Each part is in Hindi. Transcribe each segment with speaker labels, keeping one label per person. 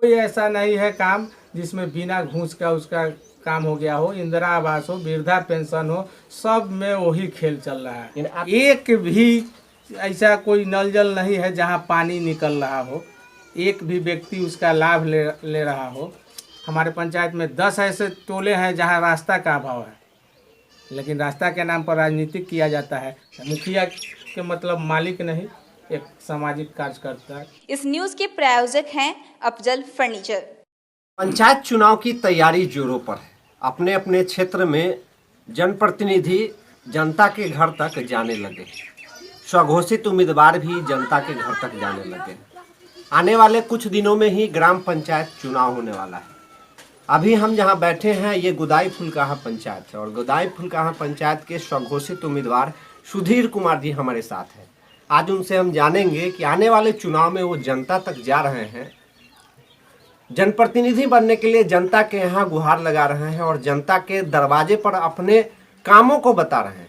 Speaker 1: कोई ऐसा नहीं है काम जिसमें बिना घूस का उसका काम हो गया हो। इंदिरा आवास हो, वृद्धा पेंशन हो, सब में वही खेल चल रहा है। एक भी ऐसा कोई नल जल नहीं है जहाँ पानी निकल रहा हो, एक भी व्यक्ति उसका लाभ ले रहा हो। हमारे पंचायत में 10 ऐसे टोले हैं जहाँ रास्ता का अभाव है, लेकिन रास्ता के नाम पर राजनीतिक किया जाता है। मुखिया के मतलब मालिक नहीं, एक सामाजिक कार्यकर्ता।
Speaker 2: इस न्यूज के प्रायोजक हैं अफजल फर्नीचर।
Speaker 3: पंचायत चुनाव की तैयारी जोरों पर है। अपने अपने क्षेत्र में जनप्रतिनिधि जनता के घर तक जाने लगे, स्वघोषित उम्मीदवार भी जनता के घर तक जाने लगे। आने वाले कुछ दिनों में ही ग्राम पंचायत चुनाव होने वाला है। अभी हम जहां बैठे हैं ये गुदाई फुलकाहा पंचायत है और गुदाई फुलकाहा पंचायत के स्वघोषित उम्मीदवार सुधीर कुमार जी हमारे साथ हैं। आज उनसे हम जानेंगे कि आने वाले चुनाव में वो जनता तक जा रहे हैं, जनप्रतिनिधि बनने के लिए जनता के यहाँ गुहार लगा रहे हैं और जनता के दरवाजे पर अपने कामों को बता रहे हैं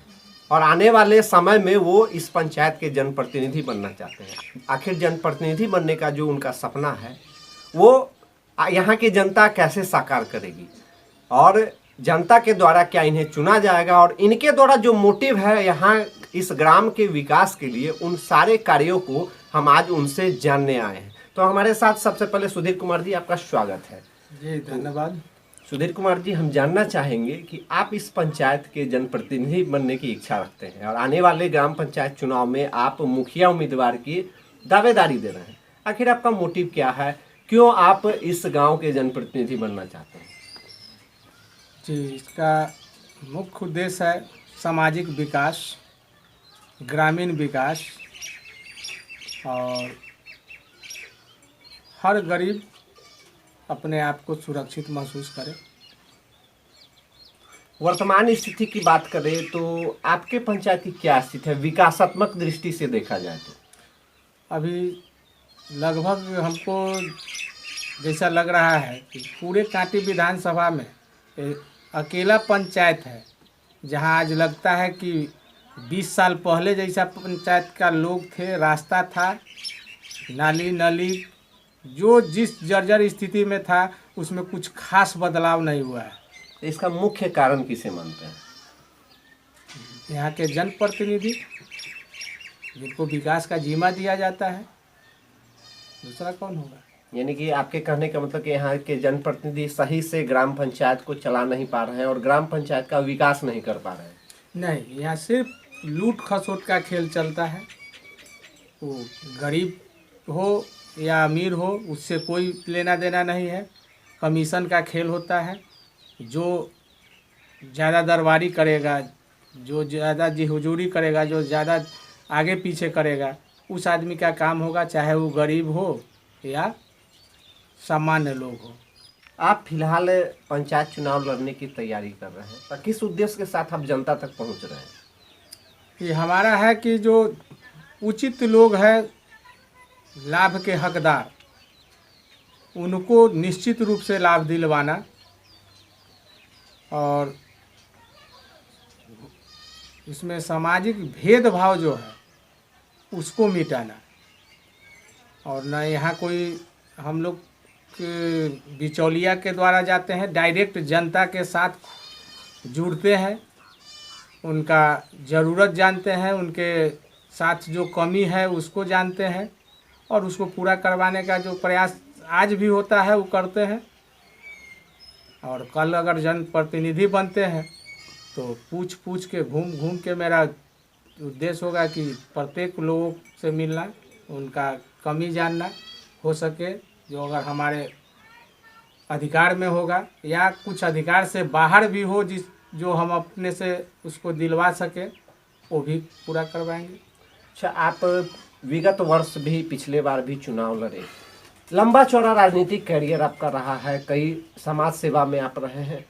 Speaker 3: और आने वाले समय में वो इस पंचायत के जनप्रतिनिधि बनना चाहते हैं। आखिर जनप्रतिनिधि बनने का जो उनका सपना है वो यहाँ की जनता कैसे साकार करेगी और जनता के द्वारा क्या इन्हें चुना जाएगा और इनके द्वारा जो मोटिव है यहाँ इस ग्राम के विकास के लिए, उन सारे कार्यों को हम आज उनसे जानने आए हैं। तो हमारे साथ सबसे पहले सुधीर कुमार जी, आपका स्वागत है।
Speaker 1: जी धन्यवाद।
Speaker 3: सुधीर कुमार जी, हम जानना चाहेंगे कि आप इस पंचायत के जनप्रतिनिधि बनने की इच्छा रखते हैं और आने वाले ग्राम पंचायत चुनाव में आप मुखिया उम्मीदवार की दावेदारी दे रहे हैं। आखिर आपका मोटिव क्या है, क्यों आप इस गांव के जनप्रतिनिधि बनना चाहते हैं?
Speaker 1: जी, इसका मुख्य उद्देश्य है सामाजिक विकास, ग्रामीण विकास और हर गरीब अपने आप को सुरक्षित महसूस करे।
Speaker 3: वर्तमान स्थिति की बात करें तो आपके पंचायत की क्या स्थिति है विकासात्मक दृष्टि से देखा जाए तो?
Speaker 1: अभी लगभग हमको जैसा लग रहा है कि पूरे कांटी विधानसभा में अकेला पंचायत है जहां आज लगता है कि 20 साल पहले जैसा पंचायत का लोग थे, रास्ता था, नाली नली जो जिस जर्जर स्थिति में था उसमें कुछ खास बदलाव नहीं हुआ है।
Speaker 3: इसका मुख्य कारण किसे मानते हैं?
Speaker 1: यहाँ के जनप्रतिनिधि जिनको विकास का जिम्मा दिया जाता है, दूसरा कौन होगा?
Speaker 3: यानी कि आपके कहने का मतलब कि यहाँ के जनप्रतिनिधि सही से ग्राम पंचायत को चला नहीं पा रहे हैं और ग्राम पंचायत का विकास नहीं कर पा रहे हैं।
Speaker 1: नहीं, यहाँ सिर्फ लूट खसोट का खेल चलता है। वो गरीब हो या अमीर हो, उससे कोई लेना देना नहीं है। कमीशन का खेल होता है। जो ज़्यादा दरबारी करेगा, जो ज़्यादा जी हुजूरी करेगा, जो ज़्यादा आगे पीछे करेगा, उस आदमी का काम होगा, चाहे वो गरीब हो या सामान्य लोग हो।
Speaker 3: आप फिलहाल पंचायत चुनाव लड़ने की तैयारी कर रहे हैं, तो किस उद्देश्य के साथ आप जनता तक पहुंच रहे हैं?
Speaker 1: ये हमारा है कि जो उचित लोग हैं, लाभ के हकदार, उनको निश्चित रूप से लाभ दिलवाना और इसमें सामाजिक भेदभाव जो है उसको मिटाना। और न यहाँ कोई हम लोग के बिचौलिया के द्वारा जाते हैं, डायरेक्ट जनता के साथ जुड़ते हैं, उनका ज़रूरत जानते हैं, उनके साथ जो कमी है उसको जानते हैं और उसको पूरा करवाने का जो प्रयास आज भी होता है वो करते हैं। और कल अगर जनप्रतिनिधि बनते हैं तो पूछ पूछ के घूम घूम के मेरा उद्देश्य होगा कि प्रत्येक लोगों से मिलना, उनका कमी जानना, हो सके जो अगर हमारे अधिकार में होगा या कुछ अधिकार से बाहर भी हो, जो हम अपने से उसको दिलवा सके, वो भी पूरा करवाएंगे।
Speaker 3: अच्छा, आप विगत वर्ष भी पिछले बार भी चुनाव लड़े, लंबा चौड़ा राजनीतिक कैरियर आपका रहा है, कई समाज सेवा में आप रहे हैं।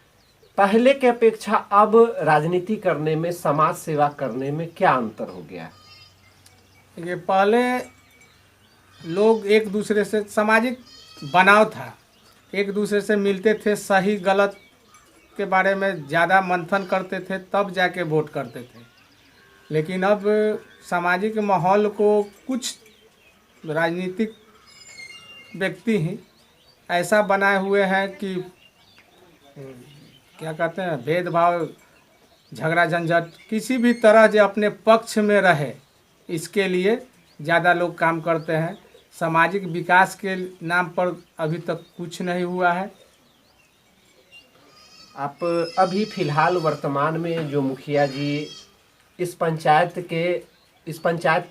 Speaker 3: पहले के अपेक्षा अब राजनीति करने में, समाज सेवा करने में क्या अंतर हो गया है?
Speaker 1: ये पहले लोग एक दूसरे से सामाजिक बनाव था, एक दूसरे से मिलते थे, सही गलत के बारे में ज़्यादा मंथन करते थे, तब जाके वोट करते थे। लेकिन अब सामाजिक माहौल को कुछ राजनीतिक व्यक्ति ही ऐसा बनाए हुए हैं कि क्या कहते हैं, भेदभाव, झगड़ा झंझट, किसी भी तरह जो अपने पक्ष में रहे, इसके लिए ज़्यादा लोग काम करते हैं। सामाजिक विकास के नाम पर अभी तक कुछ नहीं हुआ है।
Speaker 3: आप अभी फिलहाल वर्तमान में जो मुखिया जी इस पंचायत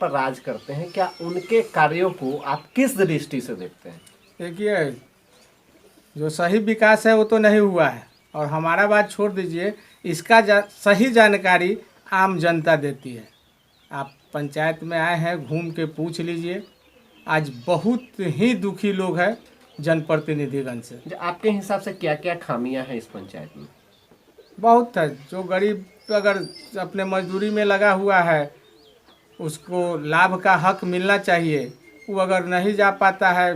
Speaker 3: पर राज करते हैं, क्या उनके कार्यों को आप किस दृष्टि से देखते हैं?
Speaker 1: देखिए, जो सही विकास है वो तो नहीं हुआ है, और हमारा बात छोड़ दीजिए, इसका सही जानकारी आम जनता देती है। आप पंचायत में आए हैं, घूम के पूछ लीजिए। आज बहुत ही दुखी लोग हैं जनप्रतिनिधिगण से।
Speaker 3: आपके हिसाब से क्या क्या खामियां हैं इस पंचायत में?
Speaker 1: बहुत है। जो गरीब अगर अपने मजदूरी में लगा हुआ है, उसको लाभ का हक मिलना चाहिए। वो अगर नहीं जा पाता है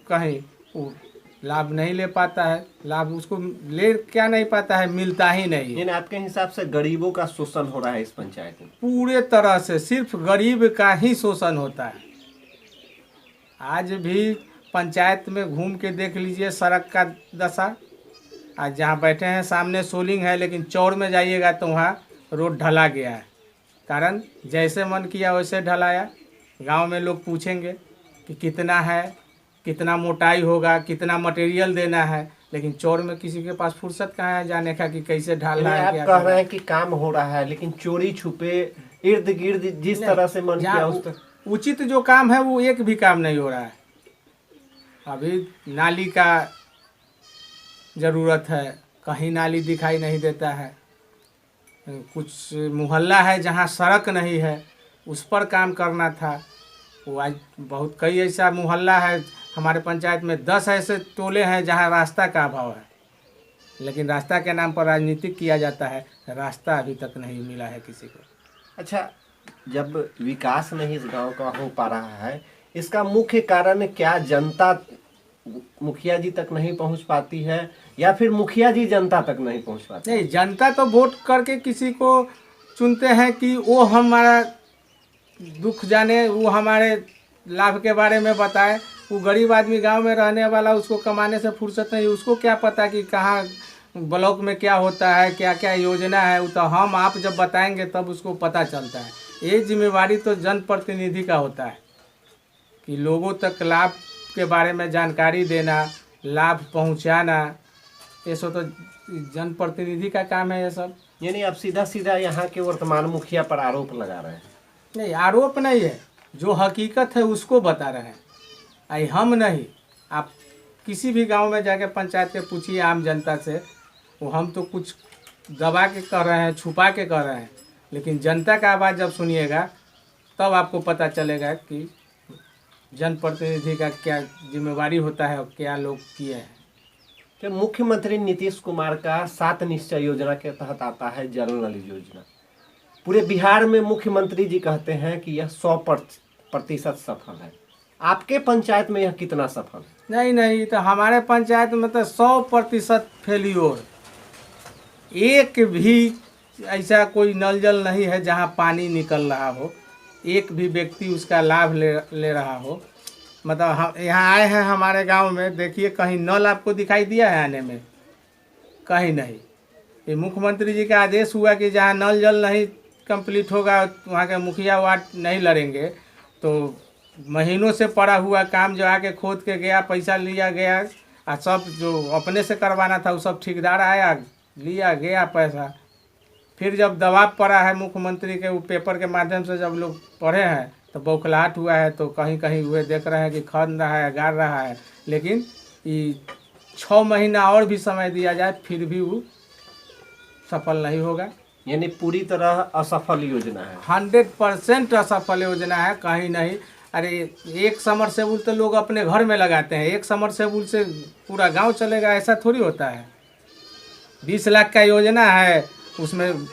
Speaker 1: कहीं, वो लाभ नहीं ले पाता है। लाभ उसको ले क्या नहीं पाता है, मिलता ही नहीं है।
Speaker 3: यानी आपके हिसाब से गरीबों का शोषण हो रहा है इस पंचायत में?
Speaker 1: पूरे तरह से सिर्फ गरीब का ही शोषण होता है। आज भी पंचायत में घूम के देख लीजिए सड़क का दशा। आज जहाँ बैठे हैं सामने सोलिंग है, लेकिन चौड़ में जाइएगा तो वहाँ रोड ढला गया है। कारण जैसे मन किया वैसे ढलाया। गांव में लोग पूछेंगे कि कितना है, कितना मोटाई होगा, कितना मटेरियल देना है, लेकिन चौड़ में किसी के पास फुर्सत कहाँ है जाने का कि कैसे ढालना है।
Speaker 3: आप कह रहे हैं कि काम हो रहा है, लेकिन चोरी छुपे इर्द गिर्द जिस तरह से मन किया उस तरह
Speaker 1: उचित जो काम है वो एक भी काम नहीं हो रहा है। अभी नाली का ज़रूरत है, कहीं नाली दिखाई नहीं देता है। कुछ मोहल्ला है जहाँ सड़क नहीं है, उस पर काम करना था। वो आज बहुत कई ऐसा मोहल्ला है हमारे पंचायत में, 10 ऐसे टोले हैं जहाँ रास्ता का अभाव है, लेकिन रास्ता के नाम पर राजनीतिक किया जाता है। रास्ता अभी तक नहीं मिला है किसी को।
Speaker 3: अच्छा, जब विकास नहीं इस गांव का हो पा रहा है, इसका मुख्य कारण क्या जनता मुखिया जी तक नहीं पहुंच पाती है, या फिर मुखिया जी जनता तक नहीं पहुंच पाती?
Speaker 1: नहीं, जनता तो वोट करके किसी को चुनते हैं कि वो हमारा दुख जाने, वो हमारे लाभ के बारे में बताए। वो गरीब आदमी गांव में रहने वाला, उसको कमाने से फुर्सत नहीं, उसको क्या पता कि कहाँ ब्लॉक में क्या होता है, क्या क्या योजना है। वो तो हम आप जब बताएंगे तब उसको पता चलता है। ये जिम्मेवारी तो जनप्रतिनिधि का होता है कि लोगों तक लाभ के बारे में जानकारी देना, लाभ पहुंचाना। ये सब तो जनप्रतिनिधि का काम है ये सब।
Speaker 3: यानी आप सीधा सीधा यहाँ के वर्तमान मुखिया पर आरोप लगा रहे हैं?
Speaker 1: नहीं, आरोप नहीं है, जो हकीकत है उसको बता रहे हैं। आई हम नहीं, आप किसी भी गांव में जाके पंचायत के पूछिए आम जनता से, वो हम तो कुछ दबा के कर रहे हैं, छुपा के कर रहे हैं, लेकिन जनता का आवाज़ जब सुनिएगा तब आपको पता चलेगा कि जनप्रतिनिधि का क्या जिम्मेवारी होता है और क्या लोग किए हैं।
Speaker 3: कि मुख्यमंत्री नीतीश कुमार का 7 निश्चय योजना के तहत आता है जल नल योजना। पूरे बिहार में मुख्यमंत्री जी कहते हैं कि यह 100% सफल है। आपके पंचायत में यह कितना सफल है?
Speaker 1: नहीं, तो हमारे पंचायत में तो 100% फेलियोर। एक भी ऐसा कोई नल जल नहीं है जहाँ पानी निकल रहा हो, एक भी व्यक्ति उसका लाभ ले रहा हो। मतलब हम यहाँ आए हैं हमारे गांव में, देखिए कहीं नल आपको दिखाई दिया है आने में? कहीं नहीं। ये मुख्यमंत्री जी का आदेश हुआ कि जहाँ नल जल नहीं कंप्लीट होगा वहाँ के मुखिया वार्ड नहीं लड़ेंगे। तो महीनों से पड़ा हुआ काम जो आके खोद के गया, पैसा लिया गया, और सब जो अपने से करवाना था वो सब ठेकेदार आया, लिया गया पैसा। फिर जब दबाव पड़ा है मुख्यमंत्री के, वो पेपर के माध्यम से जब लोग पढ़े हैं तो बौखलाहट हुआ है। तो कहीं कहीं हुए देख रहे हैं कि खन रहा है, गाड़ रहा है, लेकिन ये 6 महीना और भी समय दिया जाए फिर भी वो सफल नहीं होगा।
Speaker 3: यानी पूरी तरह असफल योजना है।
Speaker 1: 100% असफल योजना है, कहीं नहीं। अरे एक समरसेबुल तो लोग अपने घर में लगाते हैं, एक समरसेबुल से पूरा गांव चलेगा, ऐसा थोड़ी होता है। 20 लाख का योजना है, उसमें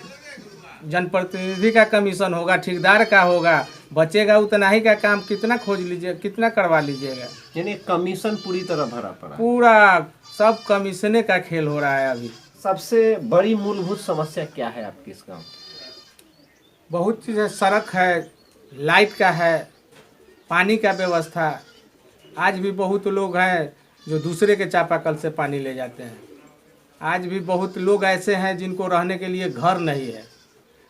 Speaker 1: जनप्रतिनिधि का कमीशन होगा, ठेकेदार का होगा, बचेगा उतना ही का काम। कितना खोज लीजिए, कितना करवा लीजिएगा।
Speaker 3: यानी कमीशन पूरी तरह भरा पड़ा है।
Speaker 1: पूरा सब कमीशने का खेल हो रहा है अभी।
Speaker 3: सबसे बड़ी मूलभूत समस्या क्या है आपके इस गाँव?
Speaker 1: बहुत चीज़ है, सड़क है, लाइट का है, पानी का व्यवस्था। आज भी बहुत लोग हैं जो दूसरे के चापाकल से पानी ले जाते हैं। आज भी बहुत लोग ऐसे हैं जिनको रहने के लिए घर नहीं है।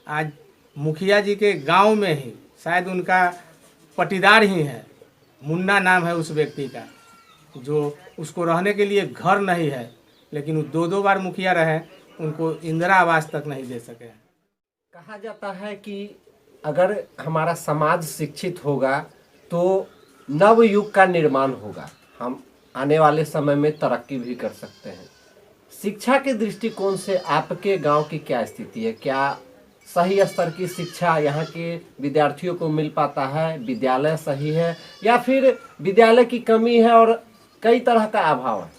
Speaker 1: आज मुखिया जी के गांव में ही शायद उनका पटीदार ही है, मुन्ना नाम है उस व्यक्ति का, जो उसको रहने के लिए घर नहीं है, लेकिन वो 2-2 बार मुखिया रहे, उनको इंदिरा आवास तक नहीं दे सके।
Speaker 3: कहा जाता है कि अगर हमारा समाज शिक्षित होगा तो नव युग का निर्माण होगा, हम आने वाले समय में तरक्की भी कर सकते हैं। शिक्षा के दृष्टिकोण से आपके गांव की क्या स्थिति है? क्या सही स्तर की शिक्षा यहाँ के विद्यार्थियों को मिल पाता है? विद्यालय सही है या फिर विद्यालय की कमी है और कई तरह का अभाव है?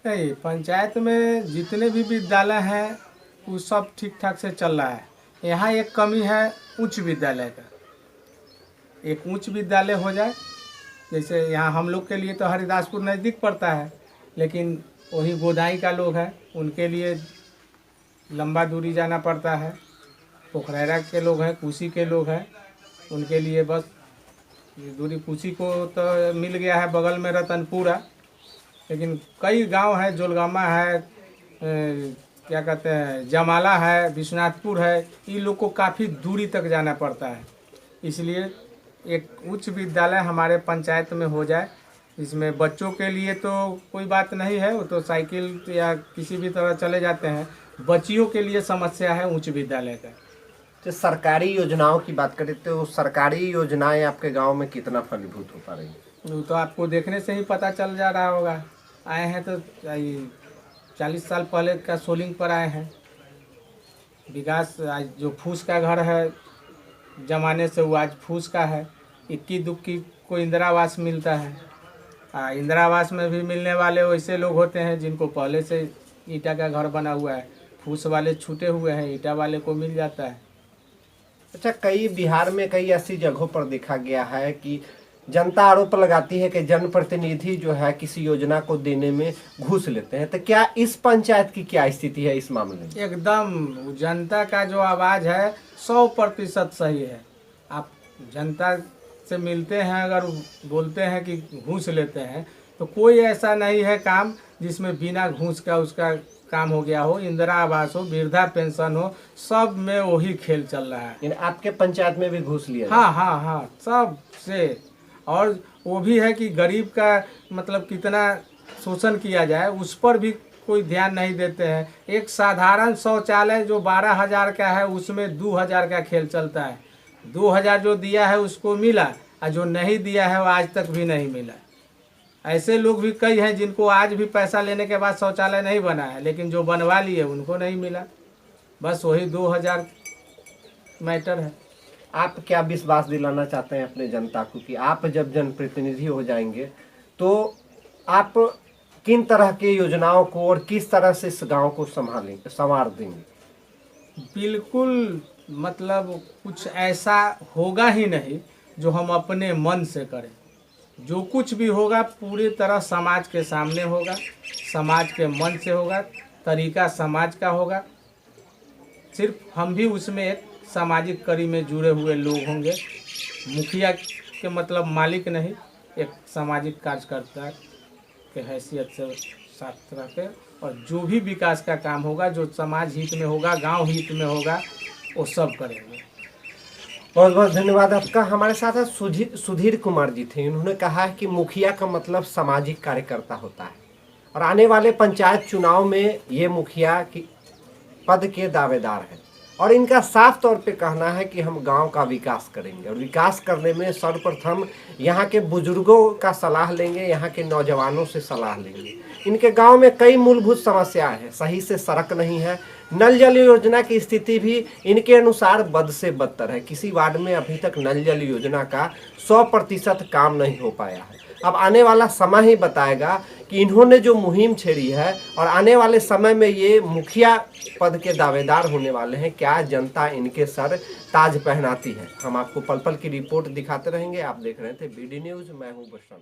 Speaker 1: नहीं, पंचायत में जितने भी विद्यालय हैं वो सब ठीक ठाक से चल रहा है। यहाँ एक कमी है उच्च विद्यालय का। एक उच्च विद्यालय हो जाए, जैसे यहाँ हम लोग के लिए तो हरिदासपुर नज़दीक पड़ता है, लेकिन वही गोदाई का लोग हैं, उनके लिए लंबा दूरी जाना पड़ता है। पोखरेरा के लोग हैं, कुशी के लोग हैं, उनके लिए बस दूरी। कुशी को तो मिल गया है बगल में रतनपुरा, लेकिन कई गांव है, जोलगामा है, क्या कहते हैं, जमाला है, विश्वनाथपुर है, इन लोग को काफ़ी दूरी तक जाना पड़ता है। इसलिए एक उच्च विद्यालय हमारे पंचायत में हो जाए। इसमें बच्चों के लिए तो कोई बात नहीं है, वो तो साइकिल या किसी भी तरह चले जाते हैं। बच्चियों के लिए समस्या है उच्च विद्यालय का।
Speaker 3: तो सरकारी योजनाओं की बात करें तो सरकारी योजनाएं आपके गांव में कितना फलीभूत हो पा रही है?
Speaker 1: वो तो आपको देखने से ही पता चल जा रहा होगा। आए हैं तो 40 साल पहले का सोलिंग पर आए हैं। विकास आज जो फूस का घर है जमाने से वो आज फूस का है। 21-21 को इंदिरा आवास मिलता है। इंदिरा आवास में भी मिलने वाले वैसे लोग होते हैं जिनको पहले से ईंटा का घर बना हुआ है। फूस वाले छूटे हुए हैं, ईंटा वाले को मिल जाता है।
Speaker 3: अच्छा, कई बिहार में कई ऐसी जगहों पर देखा गया है कि जनता आरोप लगाती है कि जनप्रतिनिधि जो है किसी योजना को देने में घूस लेते हैं। तो क्या इस पंचायत की क्या स्थिति है इस मामले में?
Speaker 1: एकदम जनता का जो आवाज़ है 100% सही है। आप जनता से मिलते हैं, अगर बोलते हैं कि घूस लेते हैं, तो कोई ऐसा नहीं है काम जिसमें बिना घूस का उसका काम हो गया हो। इंदिरा आवास हो, वृद्धा पेंशन हो, सब में वही खेल चल रहा है।
Speaker 3: यानी आपके पंचायत में भी घूस लिया?
Speaker 1: हाँ, सब से। और वो भी है कि गरीब का मतलब कितना शोषण किया जाए उस पर भी कोई ध्यान नहीं देते हैं। एक साधारण शौचालय जो 12,000 का है उसमें 2,000 का खेल चलता है। 2,000 जो दिया है उसको मिला, और जो नहीं दिया है वो आज तक भी नहीं मिला। ऐसे लोग भी कई हैं जिनको आज भी पैसा लेने के बाद शौचालय नहीं बना है, लेकिन जो बनवा लिए उनको नहीं मिला। बस वही 2,000 मैटर है।
Speaker 3: आप क्या विश्वास दिलाना चाहते हैं अपने जनता को कि आप जब जनप्रतिनिधि हो जाएंगे तो आप किन तरह की योजनाओं को और किस तरह से इस गांव को संवार देंगे?
Speaker 1: बिल्कुल, मतलब कुछ ऐसा होगा ही नहीं जो हम अपने मन से करें। जो कुछ भी होगा पूरी तरह समाज के सामने होगा, समाज के मन से होगा, तरीका समाज का होगा। सिर्फ हम भी उसमें एक सामाजिक कड़ी में जुड़े हुए लोग होंगे। मुखिया के मतलब मालिक नहीं, एक सामाजिक कार्यकर्ता के हैसियत से साथ रह के, और जो भी विकास का काम होगा, जो समाज हित में होगा, गांव हित में होगा, वो सब करेंगे।
Speaker 3: बहुत बहुत धन्यवाद आपका। हमारे साथ सुधीर कुमार जी थे। उन्होंने कहा है कि मुखिया का मतलब सामाजिक कार्यकर्ता होता है और आने वाले पंचायत चुनाव में ये मुखिया की पद के दावेदार हैं और इनका साफ तौर पे कहना है कि हम गांव का विकास करेंगे और विकास करने में सर्वप्रथम यहाँ के बुजुर्गों का सलाह लेंगे, यहाँ के नौजवानों से सलाह लेंगे। इनके गांव में कई मूलभूत समस्याएं हैं। सही से सड़क नहीं है, नल जल योजना की स्थिति भी इनके अनुसार बद से बदतर है। किसी वार्ड में अभी तक नल जल योजना का 100% काम नहीं हो पाया है। अब आने वाला समय ही बताएगा कि इन्होंने जो मुहिम छेड़ी है और आने वाले समय में ये मुखिया पद के दावेदार होने वाले हैं, क्या जनता इनके सर ताज पहनाती है। हम आपको पल पल की रिपोर्ट दिखाते रहेंगे। आप देख रहे थे BD न्यूज़, मैं हूँ बसंत।